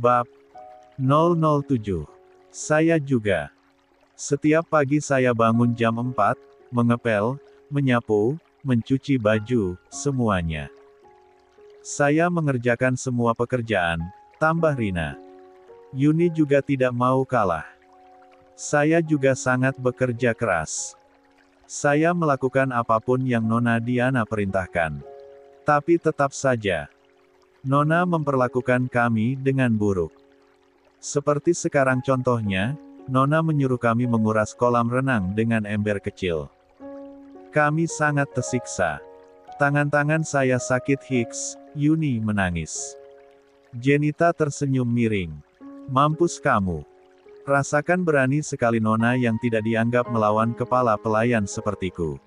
Bab 007. Saya juga. Setiap pagi saya bangun jam 4, mengepel, menyapu, mencuci baju, semuanya. Saya mengerjakan semua pekerjaan, tambah Rina. Yuni juga tidak mau kalah. Saya juga sangat bekerja keras. Saya melakukan apapun yang Nona Diana perintahkan. Tapi tetap saja, Nona memperlakukan kami dengan buruk. Seperti sekarang contohnya, Nona menyuruh kami menguras kolam renang dengan ember kecil. Kami sangat tersiksa. Tangan-tangan saya sakit hiks, Yuni menangis. Jenita tersenyum miring. Mampus kamu. Rasakan berani sekali Nona yang tidak dianggap melawan kepala pelayan sepertiku.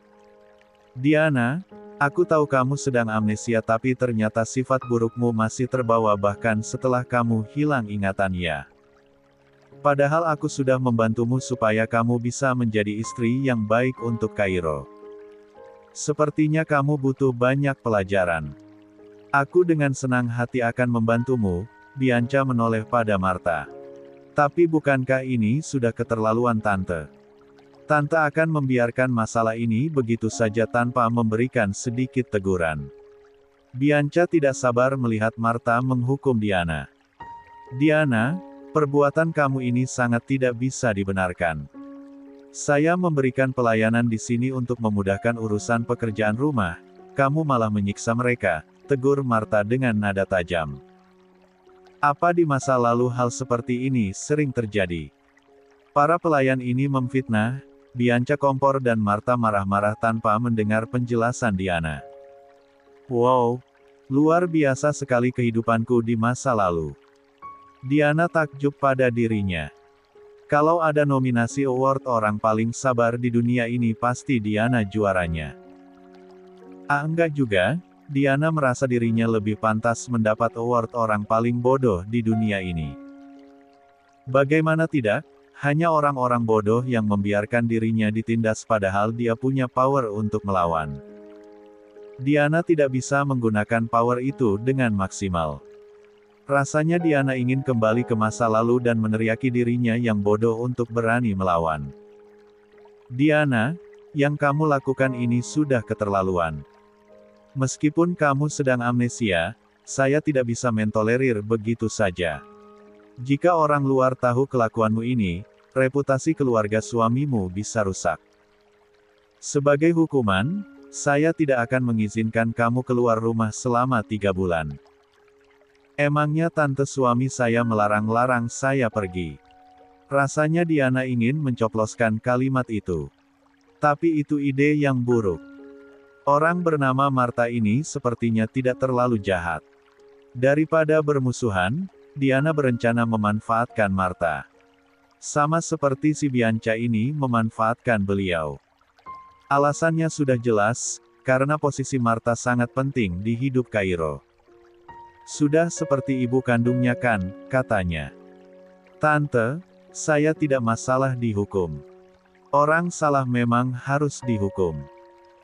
Diana, aku tahu kamu sedang amnesia tapi ternyata sifat burukmu masih terbawa bahkan setelah kamu hilang ingatan ya. Padahal aku sudah membantumu supaya kamu bisa menjadi istri yang baik untuk Kairo. Sepertinya kamu butuh banyak pelajaran. Aku dengan senang hati akan membantumu, Bianca menoleh pada Martha. Tapi bukankah ini sudah keterlaluan Tante? Tante akan membiarkan masalah ini begitu saja tanpa memberikan sedikit teguran. Bianca tidak sabar melihat Martha menghukum Diana. Diana, perbuatan kamu ini sangat tidak bisa dibenarkan. Saya memberikan pelayanan di sini untuk memudahkan urusan pekerjaan rumah, kamu malah menyiksa mereka, tegur Martha dengan nada tajam. Apa di masa lalu hal seperti ini sering terjadi? Para pelayan ini memfitnah, Bianca kompor dan Martha marah-marah tanpa mendengar penjelasan Diana. Wow, luar biasa sekali kehidupanku di masa lalu. Diana takjub pada dirinya. Kalau ada nominasi award orang paling sabar di dunia ini pasti Diana juaranya. Enggak juga, Diana merasa dirinya lebih pantas mendapat award orang paling bodoh di dunia ini. Bagaimana tidak, hanya orang-orang bodoh yang membiarkan dirinya ditindas padahal dia punya power untuk melawan. Diana tidak bisa menggunakan power itu dengan maksimal. Rasanya Diana ingin kembali ke masa lalu dan meneriaki dirinya yang bodoh untuk berani melawan. Diana, yang kamu lakukan ini sudah keterlaluan. Meskipun kamu sedang amnesia, saya tidak bisa mentolerir begitu saja. Jika orang luar tahu kelakuanmu ini, reputasi keluarga suamimu bisa rusak. Sebagai hukuman, saya tidak akan mengizinkan kamu keluar rumah selama 3 bulan. Emangnya tante suami saya melarang-larang saya pergi? Rasanya Diana ingin mencoploskan kalimat itu. Tapi itu ide yang buruk. Orang bernama Martha ini sepertinya tidak terlalu jahat. Daripada bermusuhan, Diana berencana memanfaatkan Martha. Sama seperti si Bianca ini memanfaatkan beliau. Alasannya sudah jelas, karena posisi Martha sangat penting di hidup Kairo. Sudah seperti ibu kandungnya kan, katanya. Tante, saya tidak masalah dihukum. Orang salah memang harus dihukum.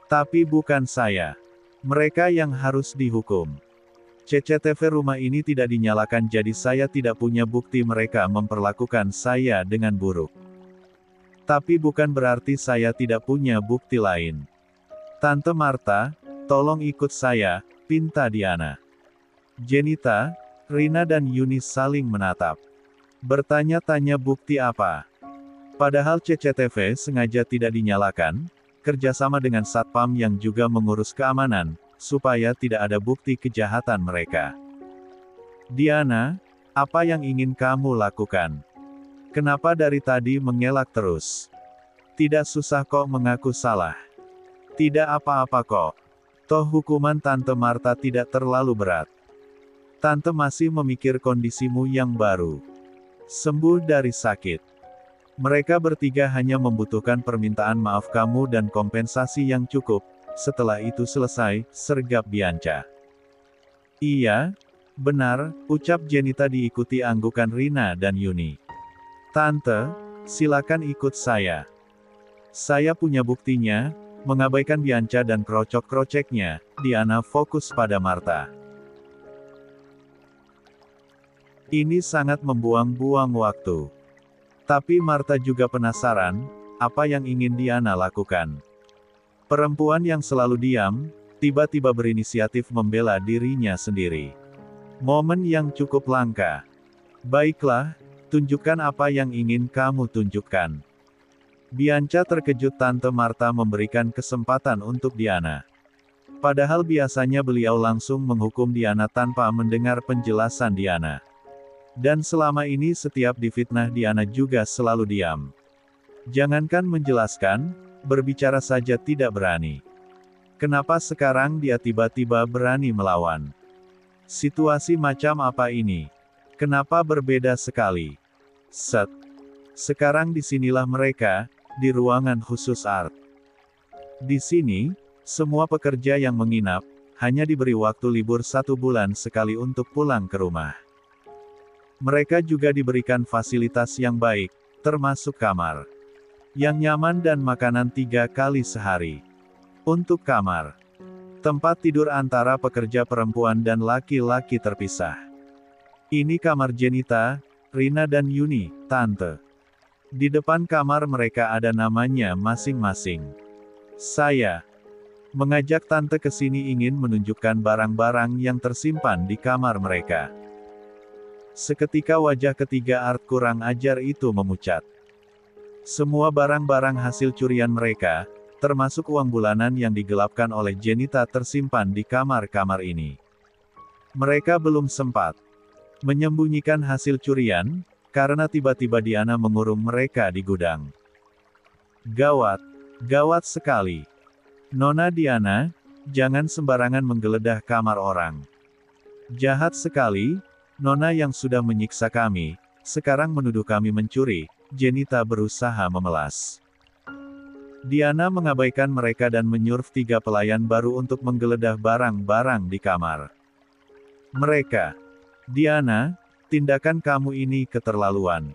Tapi bukan saya. Mereka yang harus dihukum. CCTV rumah ini tidak dinyalakan jadi saya tidak punya bukti mereka memperlakukan saya dengan buruk. Tapi bukan berarti saya tidak punya bukti lain. Tante Martha, tolong ikut saya, pinta Diana. Jenita, Rina dan Yuni saling menatap. Bertanya-tanya bukti apa? Padahal CCTV sengaja tidak dinyalakan, kerjasama dengan Satpam yang juga mengurus keamanan, supaya tidak ada bukti kejahatan mereka. Diana, apa yang ingin kamu lakukan? Kenapa dari tadi mengelak terus? Tidak susah kok mengaku salah. Tidak apa-apa kok. Toh hukuman Tante Martha tidak terlalu berat. Tante masih memikir kondisimu yang baru. Sembuh dari sakit. Mereka bertiga hanya membutuhkan permintaan maaf kamu dan kompensasi yang cukup. Setelah itu selesai, sergap Bianca. Iya, benar, ucap Jenita diikuti anggukan Rina dan Yuni. Tante, silakan ikut saya. Saya punya buktinya. Mengabaikan Bianca dan krocok-kroceknya, Diana fokus pada Martha. Ini sangat membuang-buang waktu. Tapi Martha juga penasaran, apa yang ingin Diana lakukan. Perempuan yang selalu diam, tiba-tiba berinisiatif membela dirinya sendiri. Momen yang cukup langka. Baiklah, tunjukkan apa yang ingin kamu tunjukkan. Bianca terkejut Tante Martha memberikan kesempatan untuk Diana. Padahal biasanya beliau langsung menghukum Diana tanpa mendengar penjelasan Diana. Dan selama ini setiap difitnah Diana juga selalu diam. Jangankan menjelaskan, berbicara saja tidak berani. Kenapa sekarang dia tiba-tiba berani melawan? Situasi macam apa ini? Kenapa berbeda sekali? Set. Sekarang disinilah mereka, di ruangan khusus art. Di sini, semua pekerja yang menginap, hanya diberi waktu libur 1 bulan sekali untuk pulang ke rumah. Mereka juga diberikan fasilitas yang baik, termasuk kamar yang nyaman dan makanan 3 kali sehari. Untuk kamar, tempat tidur antara pekerja perempuan dan laki-laki terpisah. Ini kamar Jenita, Rina dan Yuni, Tante. Di depan kamar mereka ada namanya masing-masing. Saya mengajak Tante ke sini ingin menunjukkan barang-barang yang tersimpan di kamar mereka. Seketika wajah ketiga Art kurang ajar itu memucat. Semua barang-barang hasil curian mereka, termasuk uang bulanan yang digelapkan oleh Jenita tersimpan di kamar-kamar ini. Mereka belum sempat menyembunyikan hasil curian, karena tiba-tiba Diana mengurung mereka di gudang. Gawat, gawat sekali. Nona Diana, jangan sembarangan menggeledah kamar orang. Jahat sekali, Nona yang sudah menyiksa kami, sekarang menuduh kami mencuri. Jenita berusaha memelas. Diana mengabaikan mereka dan menyuruh 3 pelayan baru untuk menggeledah barang-barang di kamar mereka. Diana, tindakan kamu ini keterlaluan.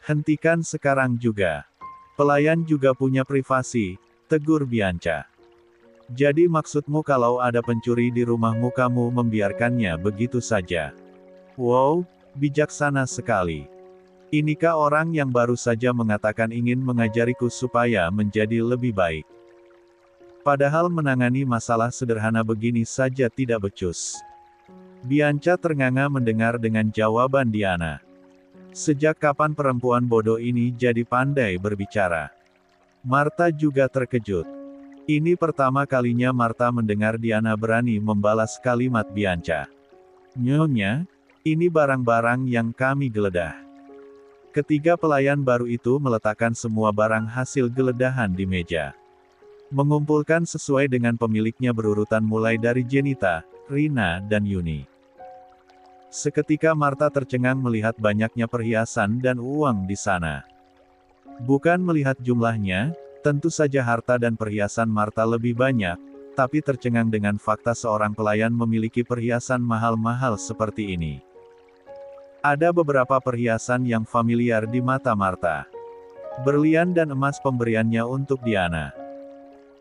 Hentikan sekarang juga. Pelayan juga punya privasi, tegur Bianca. Jadi maksudmu kalau ada pencuri di rumahmu kamu membiarkannya begitu saja? Wow, bijaksana sekali. Inikah orang yang baru saja mengatakan ingin mengajariku supaya menjadi lebih baik? Padahal menangani masalah sederhana begini saja tidak becus. Bianca ternganga mendengar dengan jawaban Diana. Sejak kapan perempuan bodoh ini jadi pandai berbicara? Martha juga terkejut. Ini pertama kalinya Martha mendengar Diana berani membalas kalimat Bianca. Nyonya, ini barang-barang yang kami geledah. Ketiga pelayan baru itu meletakkan semua barang hasil geledahan di meja. Mengumpulkan sesuai dengan pemiliknya berurutan mulai dari Jenita, Rina dan Yuni. Seketika Martha tercengang melihat banyaknya perhiasan dan uang di sana. Bukan melihat jumlahnya, tentu saja harta dan perhiasan Martha lebih banyak, tapi tercengang dengan fakta seorang pelayan memiliki perhiasan mahal-mahal seperti ini. Ada beberapa perhiasan yang familiar di mata Martha. Berlian dan emas pemberiannya untuk Diana.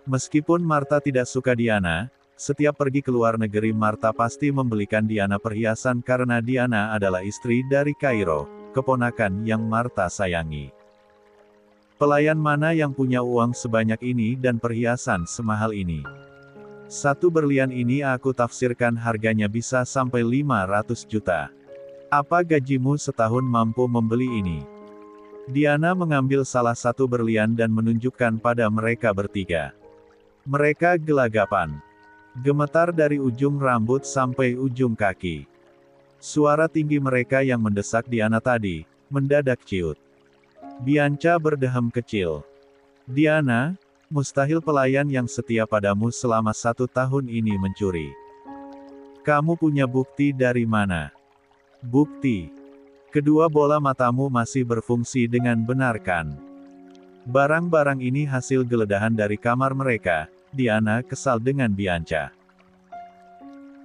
Meskipun Martha tidak suka Diana, setiap pergi ke luar negeri Martha pasti membelikan Diana perhiasan karena Diana adalah istri dari Kairo, keponakan yang Martha sayangi. Pelayan mana yang punya uang sebanyak ini dan perhiasan semahal ini? Satu berlian ini aku tafsirkan harganya bisa sampai 500 juta. Apa gajimu setahun mampu membeli ini? Diana mengambil salah satu berlian dan menunjukkan pada mereka bertiga. Mereka gelagapan. Gemetar dari ujung rambut sampai ujung kaki. Suara tinggi mereka yang mendesak Diana tadi, mendadak ciut. Bianca berdehem kecil. Diana, mustahil pelayan yang setia padamu selama 1 tahun ini mencuri. Kamu punya bukti dari mana? Bukti. Kedua bola matamu masih berfungsi dengan benar kan? Barang-barang ini hasil geledahan dari kamar mereka. Diana kesal dengan Bianca.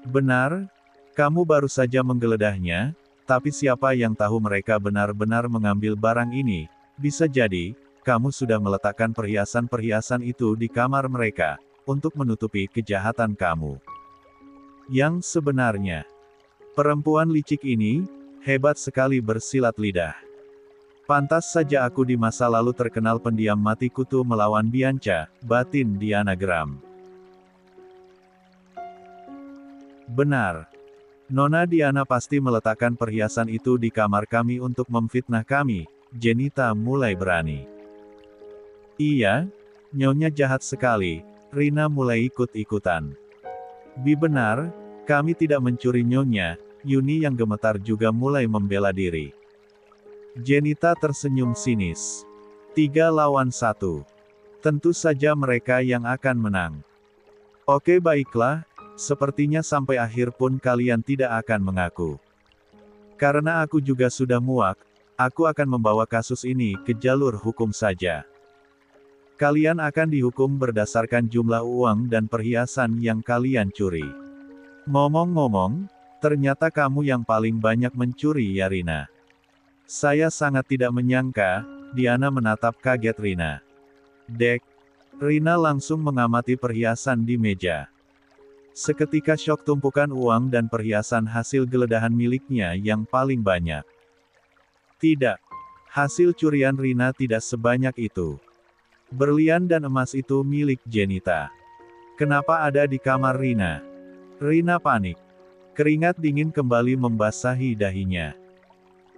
Benar, kamu baru saja menggeledahnya, tapi siapa yang tahu mereka benar-benar mengambil barang ini? Bisa jadi, kamu sudah meletakkan perhiasan-perhiasan itu di kamar mereka, untuk menutupi kejahatan kamu. Yang sebenarnya, perempuan licik ini, hebat sekali bersilat lidah. Pantas saja aku di masa lalu terkenal pendiam mati kutu melawan Bianca, batin Diana geram. Benar. Nona Diana pasti meletakkan perhiasan itu di kamar kami untuk memfitnah kami, Jenita mulai berani. Iya, Nyonya jahat sekali, Rina mulai ikut-ikutan. Benar, kami tidak mencuri Nyonya, Yuni yang gemetar juga mulai membela diri. Jenita tersenyum sinis. 3 lawan 1. Tentu saja mereka yang akan menang. Oke baiklah, sepertinya sampai akhir pun kalian tidak akan mengaku. Karena aku juga sudah muak, aku akan membawa kasus ini ke jalur hukum saja. Kalian akan dihukum berdasarkan jumlah uang dan perhiasan yang kalian curi. Ngomong-ngomong, ternyata kamu yang paling banyak mencuri ya Rina. Saya sangat tidak menyangka, Diana menatap kaget Rina. Dek, Rina langsung mengamati perhiasan di meja. Seketika syok tumpukan uang dan perhiasan hasil geledahan miliknya yang paling banyak. Tidak. Hasil curian Rina tidak sebanyak itu. Berlian dan emas itu milik Jenita. Kenapa ada di kamar Rina? Rina panik. Keringat dingin kembali membasahi dahinya.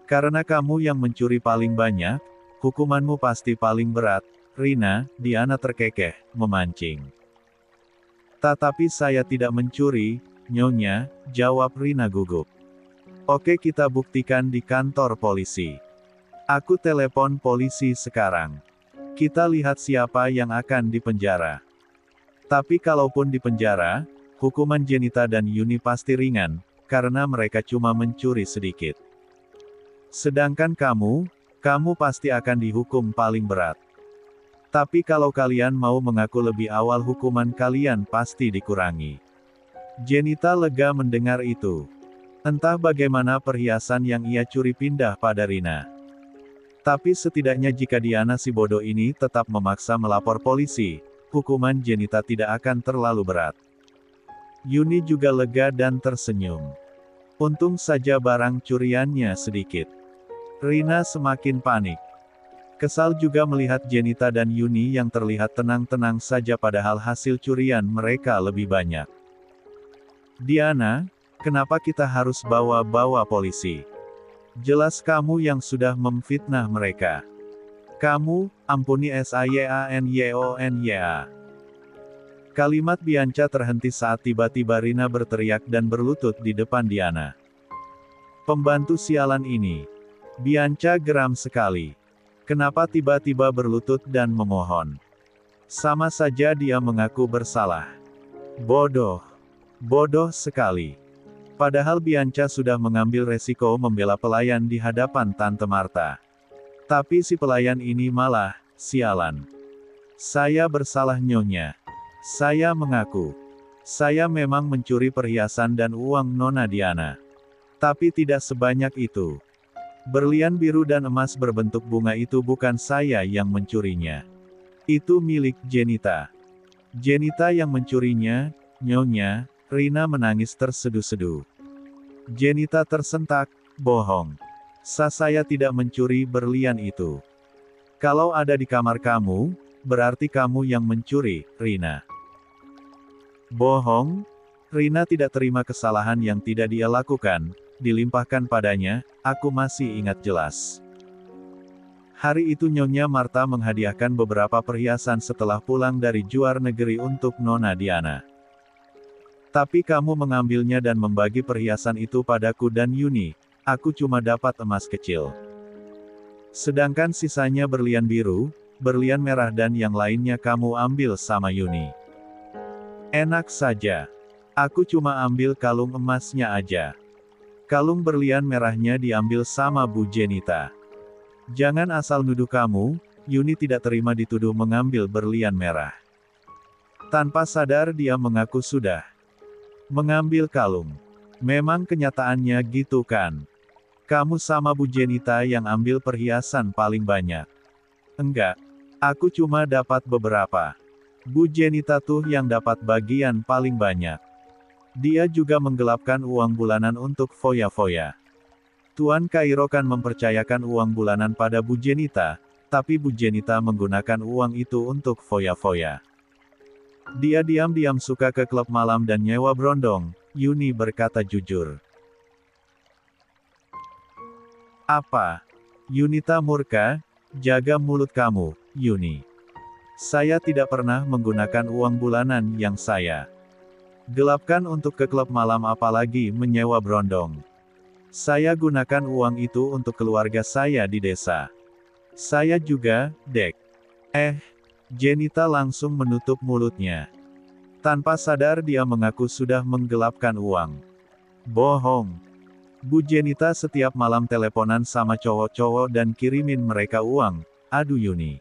Karena kamu yang mencuri paling banyak, hukumanmu pasti paling berat, Rina, Diana terkekeh, memancing. Tetapi saya tidak mencuri, Nyonya, jawab Rina gugup. Oke kita buktikan di kantor polisi. Aku telepon polisi sekarang. Kita lihat siapa yang akan dipenjara. Tapi kalaupun dipenjara, hukuman Jenita dan Yuni pasti ringan, karena mereka cuma mencuri sedikit. Sedangkan kamu pasti akan dihukum paling berat. Tapi kalau kalian mau mengaku lebih awal hukuman kalian pasti dikurangi. Jenita lega mendengar itu. Entah bagaimana perhiasan yang ia curi pindah pada Rina. Tapi setidaknya jika Diana si bodoh ini tetap memaksa melapor polisi, hukuman Jenita tidak akan terlalu berat. Yuni juga lega dan tersenyum. Untung saja barang curiannya sedikit. Rina semakin panik. Kesal juga melihat Jenita dan Yuni yang terlihat tenang-tenang saja padahal hasil curian mereka lebih banyak. Diana, kenapa kita harus bawa polisi? Jelas kamu yang sudah memfitnah mereka. Kamu, ampuni Sayanyonya. Kalimat Bianca terhenti saat tiba-tiba Rina berteriak dan berlutut di depan Diana. Pembantu sialan ini. Bianca geram sekali. Kenapa tiba-tiba berlutut dan memohon? Sama saja dia mengaku bersalah. Bodoh. Bodoh sekali. Padahal Bianca sudah mengambil resiko membela pelayan di hadapan Tante Marta. Tapi si pelayan ini malah, sialan. Saya bersalah Nyonya. Saya mengaku. Saya memang mencuri perhiasan dan uang Nona Diana. Tapi tidak sebanyak itu. Berlian biru dan emas berbentuk bunga itu bukan saya yang mencurinya. Itu milik Jenita. Jenita yang mencurinya, Nyonya. Rina menangis terseduh-seduh. Jenita tersentak, bohong. Saya tidak mencuri berlian itu. Kalau ada di kamar kamu, berarti kamu yang mencuri, Rina. Bohong? Rina tidak terima kesalahan yang tidak dia lakukan, dilimpahkan padanya, aku masih ingat jelas. Hari itu Nyonya Marta menghadiahkan beberapa perhiasan setelah pulang dari luar negeri untuk Nona Diana. Tapi kamu mengambilnya dan membagi perhiasan itu padaku dan Yuni, aku cuma dapat emas kecil. Sedangkan sisanya berlian biru, berlian merah dan yang lainnya kamu ambil sama Yuni. Enak saja. Aku cuma ambil kalung emasnya aja. Kalung berlian merahnya diambil sama Bu Jenita. Jangan asal nuduh kamu, Yuni tidak terima dituduh mengambil berlian merah. Tanpa sadar dia mengaku sudah mengambil kalung. Memang kenyataannya gitu kan? Kamu sama Bu Jenita yang ambil perhiasan paling banyak. Enggak. Aku cuma dapat beberapa. Bu Jenita tuh yang dapat bagian paling banyak. Dia juga menggelapkan uang bulanan untuk foya-foya. Tuan Kairo kan mempercayakan uang bulanan pada Bu Jenita, tapi Bu Jenita menggunakan uang itu untuk foya-foya. Dia diam-diam suka ke klub malam dan nyewa berondong, Yuni berkata jujur. Apa? Yunita murka, jaga mulut kamu, Yuni. Saya tidak pernah menggunakan uang bulanan yang saya gelapkan untuk ke klub malam apalagi menyewa berondong. Saya gunakan uang itu untuk keluarga saya di desa. Saya juga, Dek. Jenita langsung menutup mulutnya. Tanpa sadar dia mengaku sudah menggelapkan uang. Bohong. Bu Jenita setiap malam teleponan sama cowok-cowok dan kirimin mereka uang, aduh Yuni.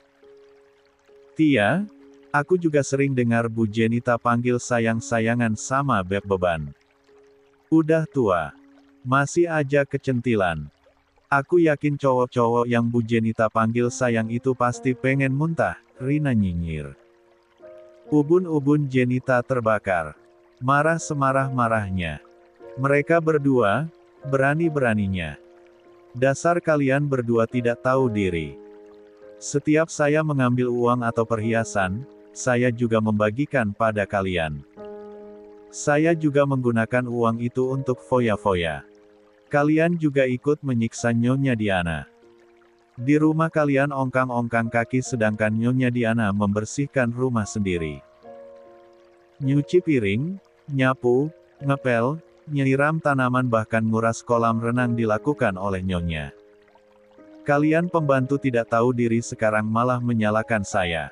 Tia, aku juga sering dengar Bu Jenita panggil sayang-sayangan sama Beb Beban. Udah tua. Masih aja kecentilan. Aku yakin cowok-cowok yang Bu Jenita panggil sayang itu pasti pengen muntah, Rina nyinyir. Ubun-ubun Jenita terbakar. Marah semarah-marahnya. Mereka berdua, berani-beraninya. Dasar kalian berdua tidak tahu diri. Setiap saya mengambil uang atau perhiasan, saya juga membagikan pada kalian. Saya juga menggunakan uang itu untuk foya-foya. Kalian juga ikut menyiksa Nyonya Diana. Di rumah kalian ongkang-ongkang kaki sedangkan Nyonya Diana membersihkan rumah sendiri. Nyuci piring, nyapu, ngepel, nyiram tanaman bahkan nguras kolam renang dilakukan oleh Nyonya. Kalian pembantu tidak tahu diri sekarang malah menyalahkan saya.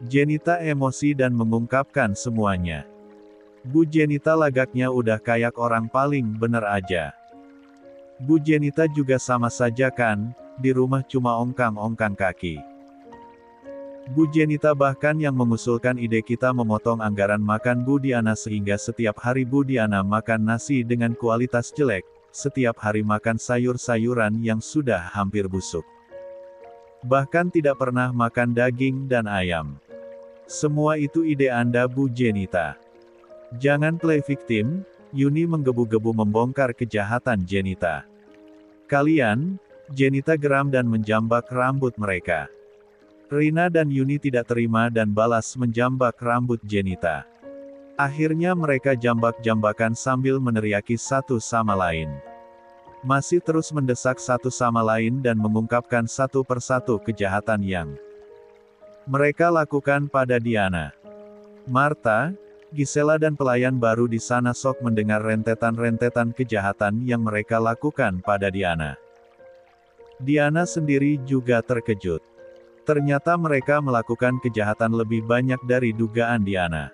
Jenita emosi dan mengungkapkan semuanya. Bu Jenita lagaknya udah kayak orang paling bener aja. Bu Jenita juga sama saja kan, di rumah cuma ongkang-ongkang kaki. Bu Jenita bahkan yang mengusulkan ide kita memotong anggaran makan Bu Diana sehingga setiap hari Bu Diana makan nasi dengan kualitas jelek, setiap hari makan sayur-sayuran yang sudah hampir busuk. Bahkan tidak pernah makan daging dan ayam. Semua itu ide Anda Bu Jenita. Jangan play victim, Yuni menggebu-gebu membongkar kejahatan Jenita. Kalian, Jenita geram dan menjambak rambut mereka. Rina dan Yuni tidak terima dan balas menjambak rambut Jenita. Akhirnya mereka jambak-jambakan sambil meneriaki satu sama lain. Masih terus mendesak satu sama lain dan mengungkapkan satu persatu kejahatan yang mereka lakukan pada Diana. Martha, Gisela dan pelayan baru di sana sok mendengar rentetan-rentetan kejahatan yang mereka lakukan pada Diana. Diana sendiri juga terkejut. Ternyata mereka melakukan kejahatan lebih banyak dari dugaan Diana.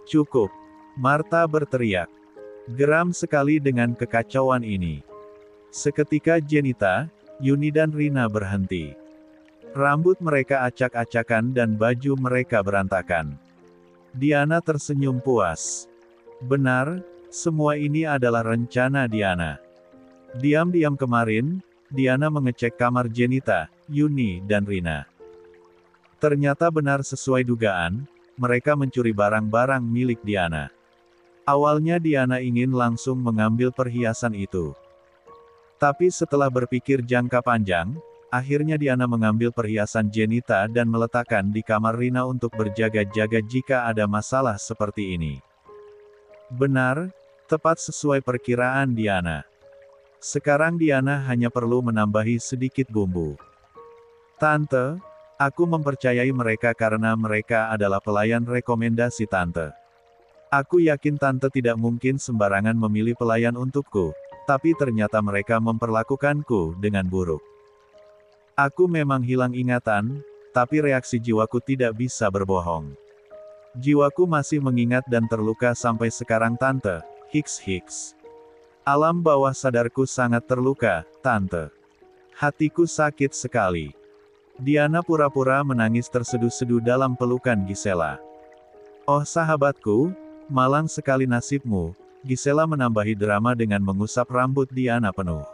Cukup. Martha berteriak. Geram sekali dengan kekacauan ini. Seketika Jenita, Yuni dan Rina berhenti. Rambut mereka acak-acakan dan baju mereka berantakan. Diana tersenyum puas. Benar, semua ini adalah rencana Diana. Diam-diam kemarin, Diana mengecek kamar Jenita, Yuni dan Rina. Ternyata benar sesuai dugaan, mereka mencuri barang-barang milik Diana. Awalnya Diana ingin langsung mengambil perhiasan itu. Tapi setelah berpikir jangka panjang, akhirnya Diana mengambil perhiasan Jenita dan meletakkan di kamar Rina untuk berjaga-jaga jika ada masalah seperti ini. Benar, tepat sesuai perkiraan Diana. Sekarang Diana hanya perlu menambahi sedikit bumbu. Tante, aku mempercayai mereka karena mereka adalah pelayan rekomendasi Tante. Aku yakin Tante tidak mungkin sembarangan memilih pelayan untukku, tapi ternyata mereka memperlakukanku dengan buruk. Aku memang hilang ingatan, tapi reaksi jiwaku tidak bisa berbohong. Jiwaku masih mengingat dan terluka sampai sekarang Tante, hiks. Alam bawah sadarku sangat terluka, Tante. Hatiku sakit sekali. Diana pura-pura menangis terseduh-seduh dalam pelukan Gisela. Oh sahabatku, malang sekali nasibmu, Gisela menambahi drama dengan mengusap rambut Diana penuh.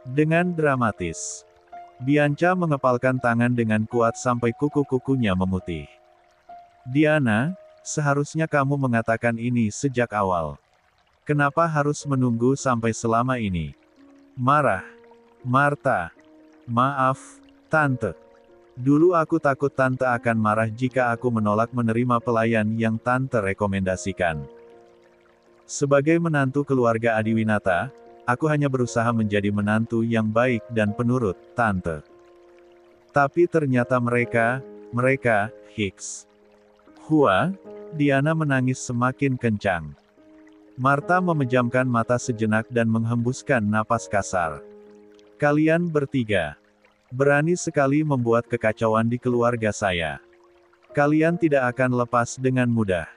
Dengan dramatis. Bianca mengepalkan tangan dengan kuat sampai kuku-kukunya memutih. Diana, seharusnya kamu mengatakan ini sejak awal. Kenapa harus menunggu sampai selama ini? Marah. Marta. Maaf, Tante. Dulu aku takut Tante akan marah jika aku menolak menerima pelayan yang Tante rekomendasikan. Sebagai menantu keluarga Adiwinata, aku hanya berusaha menjadi menantu yang baik dan penurut, Tante. Tapi ternyata mereka, Hicks. Hua, Diana menangis semakin kencang. Marta memejamkan mata sejenak dan menghembuskan napas kasar. Kalian bertiga berani sekali membuat kekacauan di keluarga saya. Kalian tidak akan lepas dengan mudah.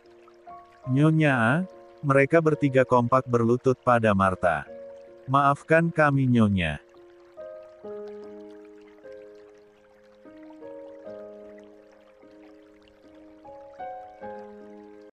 Nyonya, mereka bertiga kompak berlutut pada Marta. Maafkan kami Nyonya.